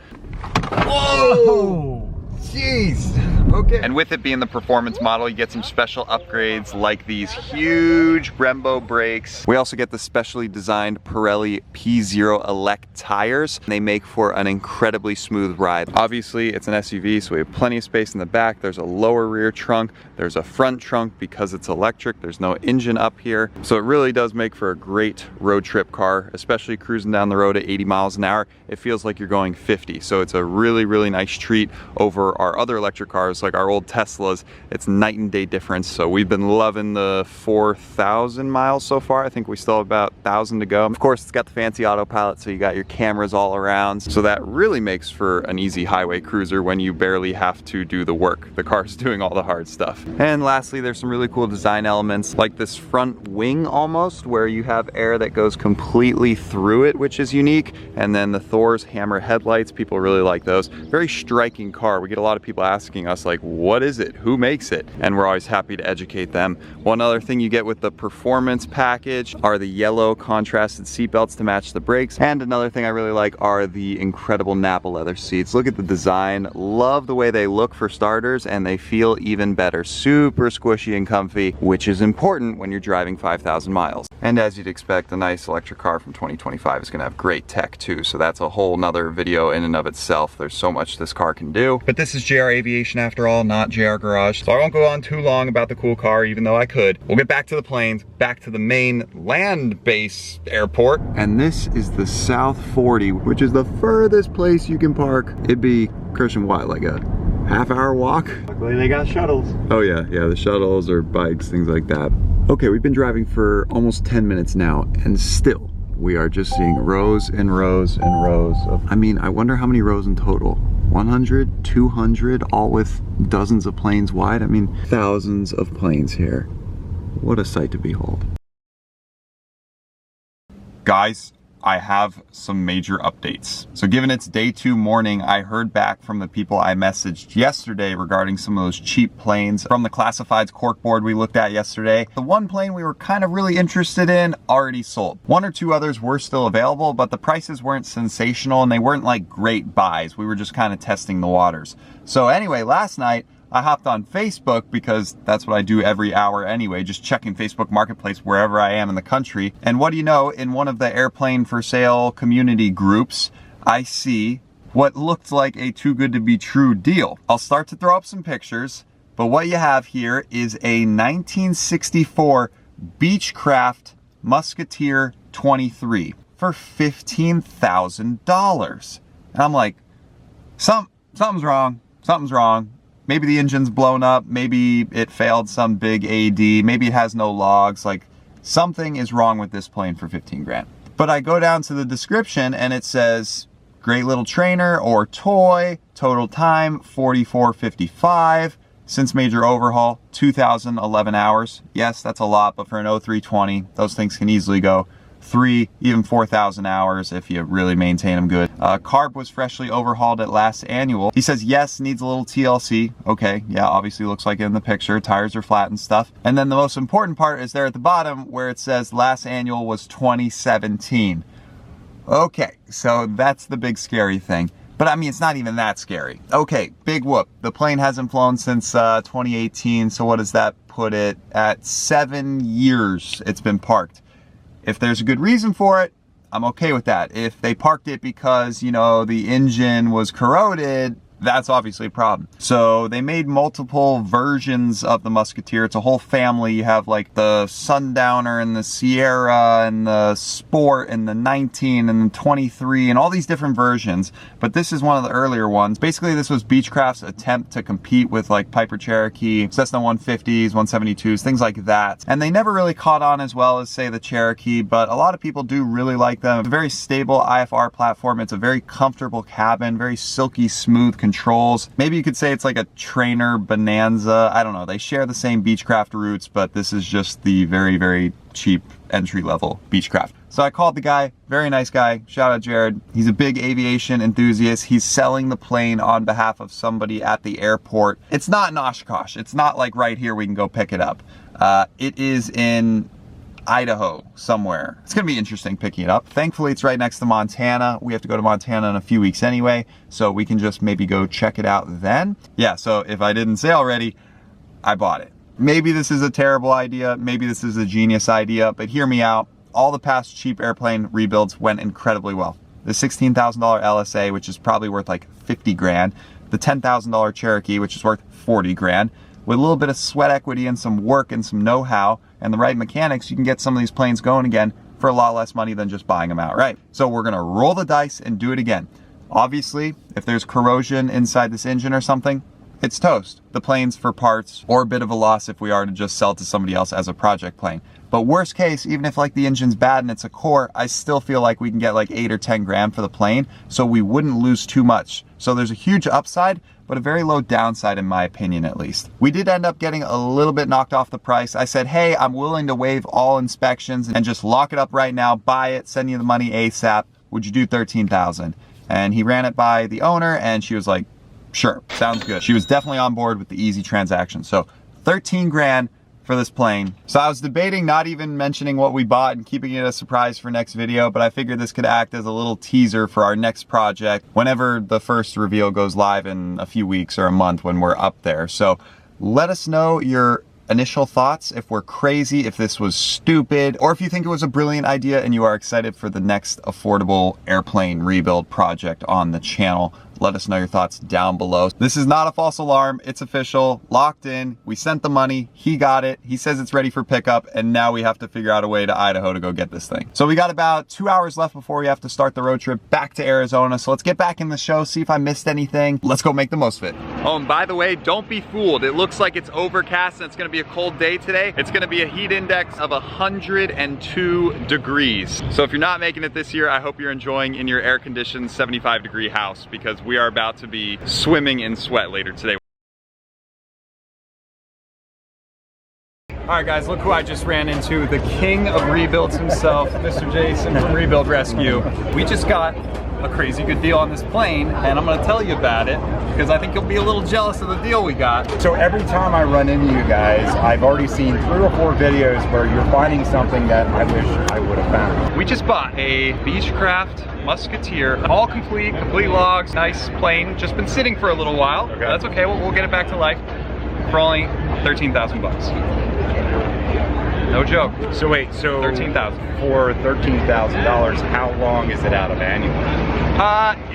Whoa! Jeez! Okay. And with it being the performance model, you get some special upgrades like these huge Brembo brakes. We also get the specially designed Pirelli P0 Elect tires. They make for an incredibly smooth ride. Obviously, it's an SUV, so we have plenty of space in the back. There's a lower rear trunk. There's a front trunk because it's electric. There's no engine up here. So it really does make for a great road trip car, especially cruising down the road at 80 miles an hour. It feels like you're going 50. So it's a really, really nice treat over our other electric cars like our old Teslas. It's night and day difference. So we've been loving the 4,000 miles so far. I think we still have about 1,000 to go. Of course, it's got the fancy autopilot, so you got your cameras all around. So that really makes for an easy highway cruiser when you barely have to do the work. The car's doing all the hard stuff. And lastly, there's some really cool design elements like this front wing almost, where you have air that goes completely through it, which is unique. And then the Thor's hammer headlights, people really like those. Very striking car. We get a lot of people asking us like, what is it? Who makes it? And we're always happy to educate them. One other thing you get with the performance package are the yellow contrasted seat belts to match the brakes. And another thing I really like are the incredible Napa leather seats. Look at the design. Love the way they look for starters, and they feel even better. Super squishy and comfy, which is important when you're driving 5,000 miles. And as you'd expect, a nice electric car from 2025 is gonna have great tech too. So that's a whole nother video in and of itself. There's so much this car can do. But this is JR Aviation after all, not JR Garage. So I won't go on too long about the cool car, even though I could. We'll get back to the planes, back to the main land base airport. And this is the South 40, which is the furthest place you can park. It'd be, Christian, what, like a half-hour walk? Luckily they got shuttles. Oh yeah, the shuttles or bikes, things like that. Okay, we've been driving for almost 10 minutes now, and still, we are just seeing rows and rows and rows of, I mean, I wonder how many rows in total. 100, 200, all with dozens of planes wide. I mean, thousands of planes here. What a sight to behold. Guys, I have some major updates. So given it's day 2 morning, I heard back from the people I messaged yesterday regarding some of those cheap planes from the classifieds corkboard we looked at yesterday. The one plane we were kind of really interested in already sold. 1 or 2 others were still available, but the prices weren't sensational and they weren't like great buys. We were just kind of testing the waters. So anyway, last night, I hopped on Facebook because that's what I do every hour anyway, just checking Facebook Marketplace wherever I am in the country. And what do you know, in one of the airplane for sale community groups, I see what looked like a too good to be true deal. I'll start to throw up some pictures, but what you have here is a 1964 Beechcraft Musketeer 23 for $15,000. And I'm like, something's wrong, something's wrong. Maybe the engine's blown up, maybe it failed some big AD, maybe it has no logs, like something is wrong with this plane for 15 grand. But I go down to the description and it says, great little trainer or toy, total time 44:55, since major overhaul 2011 hours. Yes, that's a lot, but for an 0320, those things can easily go 3, even 4,000 hours if you really maintain them good. Carb was freshly overhauled at last annual. He says, yes, needs a little TLC. Okay, yeah, obviously looks like it in the picture. Tires are flat and stuff. And then the most important part is there at the bottom where it says last annual was 2017. Okay, so that's the big scary thing. But I mean, it's not even that scary. Okay, big whoop. The plane hasn't flown since 2018, so what does that put it at? 7 years it's been parked. If there's a good reason for it, I'm okay with that. If they parked it because, you know, the engine was corroded, that's obviously a problem. So they made multiple versions of the Musketeer. It's a whole family. You have like the Sundowner and the Sierra and the Sport and the 19 and the 23 and all these different versions. But this is one of the earlier ones. Basically, this was Beechcraft's attempt to compete with like Piper Cherokee, Cessna 150s, 172s, things like that. And they never really caught on as well as, say, the Cherokee, but a lot of people do really like them. It's a very stable IFR platform. It's a very comfortable cabin, very silky smooth controls. Maybe you could say it's like a trainer bonanza. I don't know. They share the same Beechcraft roots, but this is just the very, very cheap entry-level Beechcraft. So I called the guy, very nice guy, shout out Jared. He's a big aviation enthusiast. He's selling the plane on behalf of somebody at the airport. It's not in Oshkosh. It's not like right here we can go pick it up. It is in Idaho somewhere. It's gonna be interesting picking it up. Thankfully, it's right next to Montana. We have to go to Montana in a few weeks anyway, so we can just maybe go check it out then. Yeah, so if I didn't say already, I bought it. Maybe this is a terrible idea, maybe this is a genius idea, but hear me out. All the past cheap airplane rebuilds went incredibly well. The $16,000 LSA, which is probably worth like 50 grand, the $10,000 Cherokee, which is worth 40 grand, with a little bit of sweat equity and some work and some know-how and the right mechanics, you can get some of these planes going again for a lot less money than just buying them outright. So we're gonna roll the dice and do it again. Obviously, if there's corrosion inside this engine or something, it's toast. The plane's for parts, or a bit of a loss if we are to just sell to somebody else as a project plane. But worst case, even if like the engine's bad and it's a core, I still feel like we can get like 8 or 10 grand for the plane, so we wouldn't lose too much. So there's a huge upside, but a very low downside in my opinion at least. We did end up getting a little bit knocked off the price. I said, hey, I'm willing to waive all inspections and just lock it up right now, buy it, send you the money ASAP. Would you do 13,000? And he ran it by the owner and she was like, sure, sounds good. She was definitely on board with the easy transaction. So 13 grand for this plane. So I was debating not even mentioning what we bought and keeping it a surprise for next video, but I figured this could act as a little teaser for our next project whenever the first reveal goes live in a few weeks or a month when we're up there. So let us know your initial thoughts, if we're crazy, if this was stupid, or if you think it was a brilliant idea and you are excited for the next affordable airplane rebuild project on the channel. Let us know your thoughts down below. This is not a false alarm. It's official, locked in. We sent the money. He got it. He says it's ready for pickup. And now we have to figure out a way to Idaho to go get this thing. So we got about 2 hours left before we have to start the road trip back to Arizona. So let's get back in the show, see if I missed anything. Let's go make the most of it. Oh, and by the way, don't be fooled. It looks like it's overcast and it's gonna be a cold day today. It's gonna be a heat index of 102 degrees. So if you're not making it this year, I hope you're enjoying in your air-conditioned 75-degree house, because we are about to be swimming in sweat later today. All right, guys, look who I just ran into. The king of rebuilds himself, Mr. Jason from Rebuild Rescue. We just got a crazy good deal on this plane, and I'm gonna tell you about it because I think you'll be a little jealous of the deal we got. So every time I run into you guys, I've already seen 3 or 4 videos where you're finding something that I wish I would have found. We just bought a Beechcraft Musketeer, all complete logs, nice plane, just been sitting for a little while. Okay. That's okay, we'll get it back to life for only 13,000 bucks. No joke. So wait, so 13,000. For $13,000, how long is it out of annual?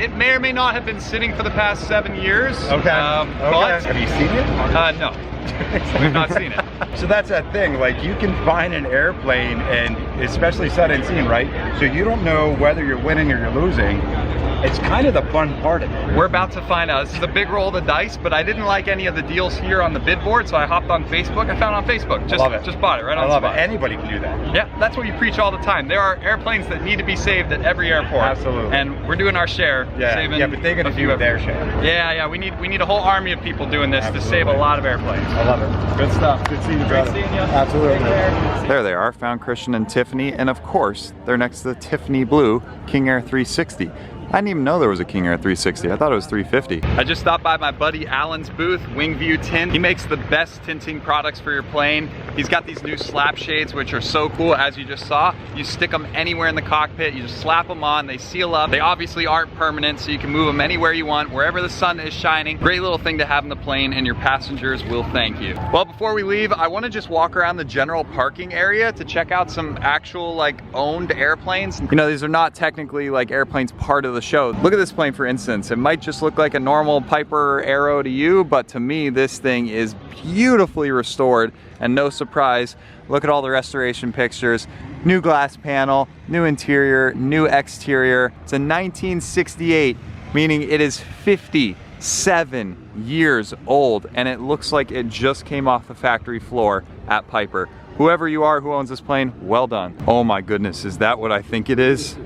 It may or may not have been sitting for the past 7 years. Okay. But have you seen it? No. We've not seen it. So that's that thing, like you can find an airplane, and especially sight unseen, right? So you don't know whether you're winning or you're losing. It's kind of the fun part of it. We're about to find out. This is a big roll of the dice, but I didn't like any of the deals here on the bid board, so I hopped on Facebook. I found it on Facebook. Just bought it right on the spot. I love it. Anybody can do that. Yeah, that's what you preach all the time. There are airplanes that need to be saved at every airport. Absolutely. And we're doing our share. Yeah, but they're gonna do their share. Yeah, we need a whole army of people doing this to save a lot of airplanes. I love it. Good stuff. Good seeing you, brother. Great seeing you. Absolutely. There they are, found Christian and Tiffany, and of course, they're next to the Tiffany Blue King Air 360. I didn't even know there was a King Air 360. I thought it was 350. I just stopped by my buddy Alan's booth, Wingview Tint. He makes the best tinting products for your plane. He's got these new slap shades, which are so cool, as you just saw. You stick them anywhere in the cockpit, you just slap them on, they seal up. They obviously aren't permanent, so you can move them anywhere you want, wherever the sun is shining. Great little thing to have in the plane, and your passengers will thank you. Well, before we leave, I want to just walk around the general parking area to check out some actual, like, owned airplanes. You know, these are not technically, like, airplanes part of the show. Look at this plane, for instance. It might just look like a normal Piper Arrow to you, but to me, this thing is beautifully restored, and no surprise, look at all the restoration pictures. New glass panel, new interior, new exterior. It's a 1968, meaning it is 57 years old, and it looks like it just came off the factory floor at Piper. Whoever you are who owns this plane, well done. Oh my goodness, is that what I think it is?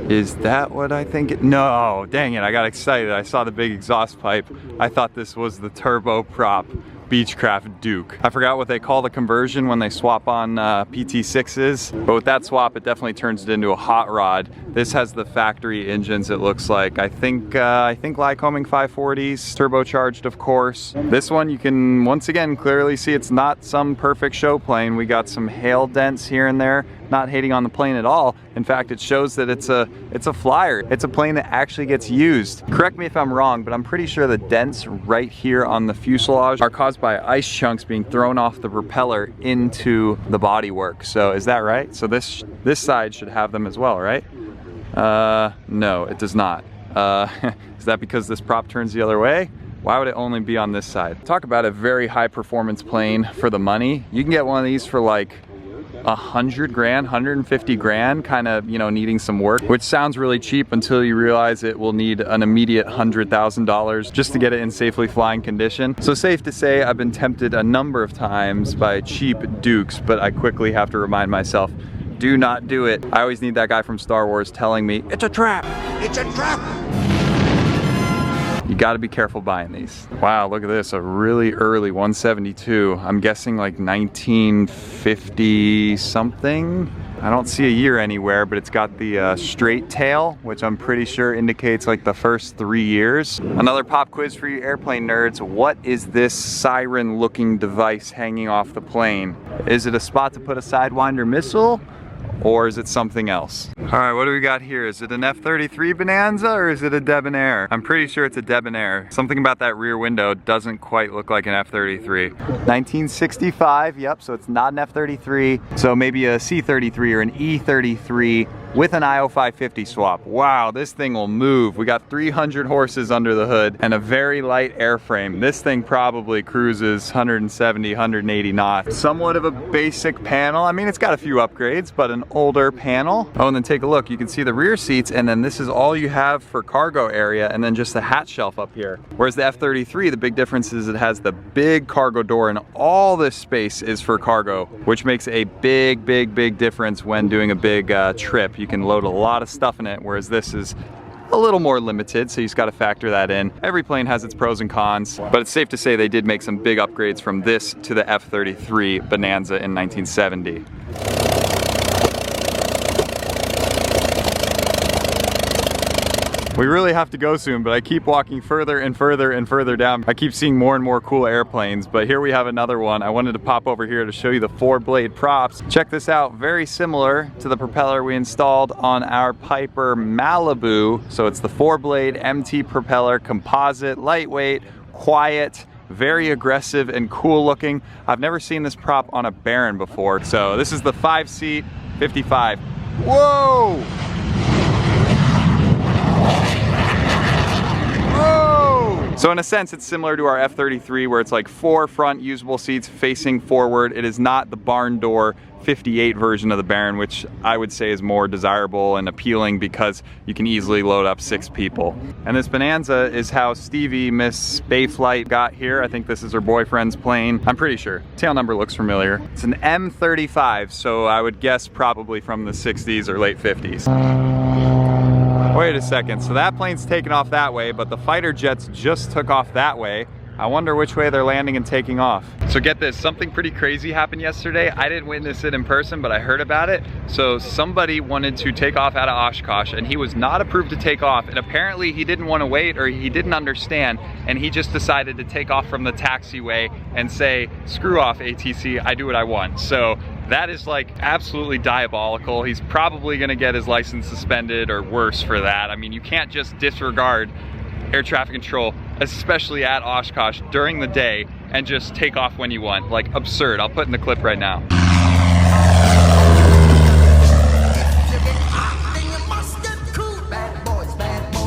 Is that what I think it? No, dang it, I got excited. I saw the big exhaust pipe. I thought this was the turboprop Beechcraft Duke. I forgot what they call the conversion when they swap on PT6s, but with that swap, it definitely turns it into a hot rod. This has the factory engines, it looks like. I think Lycoming 540s, turbocharged, of course. This one, you can once again clearly see it's not some perfect show plane. We got some hail dents here and there. Not hating on the plane at all. In fact, it shows that it's a flyer. It's a plane that actually gets used. Correct me if I'm wrong, but I'm pretty sure the dents right here on the fuselage are caused by ice chunks being thrown off the propeller into the bodywork. So is that right? So this side should have them as well, right? No, it does not. Is that because this prop turns the other way? Why would it only be on this side? Talk about a very high performance plane for the money. You can get one of these for like 100 grand, 150 grand, kind of, you know, needing some work, which sounds really cheap until you realize it will need an immediate $100,000 just to get it in safely flying condition. So safe to say, I've been tempted a number of times by cheap Dukes, but I quickly have to remind myself, do not do it. I always need that guy from Star Wars telling me, it's a trap, it's a trap. You gotta be careful buying these. Wow, look at this, a really early 172. I'm guessing like 1950 something. I don't see a year anywhere, but it's got the straight tail, which I'm pretty sure indicates like the first 3 years. Another pop quiz for you airplane nerds. What is this siren looking device hanging off the plane? Is it a spot to put a Sidewinder missile? Or is it something else? All right, what do we got here? Is it an F-33 Bonanza or is it a Debonair? I'm pretty sure it's a Debonair. Something about that rear window doesn't quite look like an F-33. 1965, yep, so it's not an F-33. So maybe a C-33 or an E-33 with an IO550 swap. Wow, this thing will move. We got 300 horses under the hood and a very light airframe. This thing probably cruises 170, 180 knots. Somewhat of a basic panel. I mean, it's got a few upgrades, but an older panel. Oh, and then take a look. You can see the rear seats, and then this is all you have for cargo area, and then just the hatch shelf up here. Whereas the F-33, the big difference is it has the big cargo door, and all this space is for cargo, which makes a big, big, big difference when doing a big trip. You can load a lot of stuff in it, whereas this is a little more limited, so you just got to factor that in. Every plane has its pros and cons, but it's safe to say they did make some big upgrades from this to the F-33 Bonanza in 1970. We really have to go soon, but I keep walking further and further and further down. I keep seeing more and more cool airplanes, but here we have another one. I wanted to pop over here to show you the 4-blade props. Check this out, very similar to the propeller we installed on our Piper Malibu. So it's the 4-blade MT propeller, composite, lightweight, quiet, very aggressive and cool looking. I've never seen this prop on a Baron before. So this is the 5-seat 55. Whoa! So in a sense, it's similar to our F-33 where it's like 4 front usable seats facing forward. It is not the barn door 58 version of the Baron, which I would say is more desirable and appealing because you can easily load up 6 people. And this Bonanza is how Stevie, Miss Bayflight, got here. I think this is her boyfriend's plane. I'm pretty sure. Tail number looks familiar. It's an M35, so I would guess probably from the 60s or late 50s. Wait a second, so that plane's taking off that way, but the fighter jets just took off that way. I wonder which way they're landing and taking off. So get this, something pretty crazy happened yesterday. I didn't witness it in person, but I heard about it. So somebody wanted to take off out of Oshkosh and he was not approved to take off. And apparently he didn't want to wait or he didn't understand. And he just decided to take off from the taxiway and say, screw off ATC, I do what I want. So that is like absolutely diabolical. He's probably gonna get his license suspended or worse for that. I mean, you can't just disregard air traffic control, especially at Oshkosh during the day, and just take off when you want. Like, absurd. I'll put in the clip right now.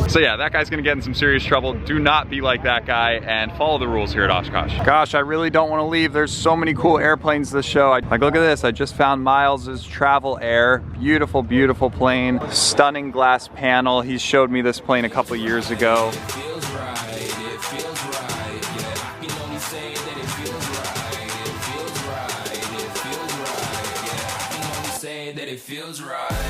So yeah, that guy's gonna get in some serious trouble. Do not be like that guy and follow the rules here at Oshkosh. Gosh, I really don't want to leave. There's so many cool airplanes this show. Like, look at this. I just found Miles's Travel Air. Beautiful, beautiful plane. Stunning glass panel. He showed me this plane a couple years ago. That it feels right.